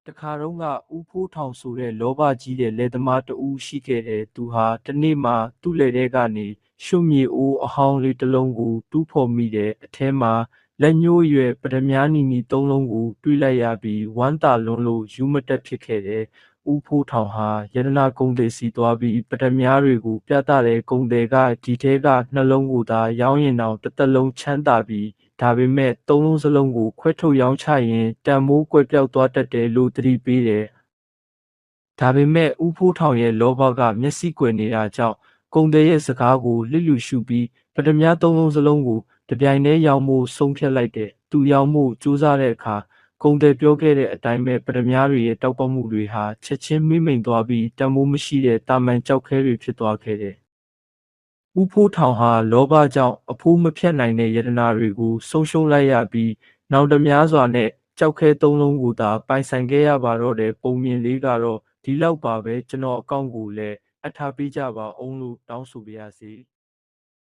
တခါတုန်းကဦးဖိုးထောင်ဆိုတဲ့လောဘကြီးတဲ့လယ်သမားတဦးရှိခဲ့တယ်သူဟာတနေ့မှသူ့လယ်ထဲကနေရွှံ့မြေအိုးအဟောင်းလေးတစ်လုံးကိုတူးဖော်မိတယ်အထဲမှာလက်ညှိုးရွယ်ပတ္တမြားနီနီသုံးလုံးကိုတွေ့လိုက်ရပြီးဝမ်းသာလွန်းလို့ယူမတက်ဖြစ်ခဲ့တယ်ဦးဖိုးထောင်ဟာရတနာကုန်သည်စီသွားပြီးပတ္တမြားတွေကိုပြသတဲ့ကုန်သည်ကဒီထဲကနှလုံးကိုသာရောင်းရင်တော့တစ်သက်လုံးချမ်းသာပြီးဒါပေမဲ့သုံးလုံးစလုံးကိုခွဲထုတ်ရောင်းချရင်တန်မိုးကွယ်ပြောက်သွားတတ်တယ်လို့သတိပေးတယ်။ဒါပေမဲ့ဦးဖိုးထောင်ရဲ့လောဘကမျက်စိကွယ်နေတာကြောင့်ကုန်သည်ရဲ့စကားကိုလစ်လျူရှုပြီးပတ္တမြားသုံးလုံးစလုံးကိုတပြိုင်တည်းရောင်းဖို့ဆုံးဖြတ်လိုက်တယ်။သူရောင်းဖို့ကြိုးစားတဲ့အခါကုန်သည်ပြောခဲ့တဲ့အတိုင်းပဲပတ္တမြားတွေရဲ့တောက်ပမှုတွေဟာချက်ချင်းမိမ့်မိန်သွားပြီးတန်မိုးမရှိတဲ့တာမန်ကြောက်ခဲတွေဖြစ်သွားခဲ့တယ်။ဦးဖိုးထောင်ဟာလောဘကြောင့်အဖိုးမဖြတ်နိုင်တဲ့ယတနာတွေကိုဆုံးရှုံးလိုက်ရပြီးနောင်တများစွာနဲ့ကြောက်ခဲသုံးလုံးကိုသာပိုင်ဆိုင်ခဲ့ရပါတော့တဲ့ပုံမြင်လေးကတော့ဒီလောက်ပါပဲကျွန်တော်အကောင့်ကိုလည်းအပ်ထားပေးကြပါအောင်လို့တောင်းဆိုပါရစေ။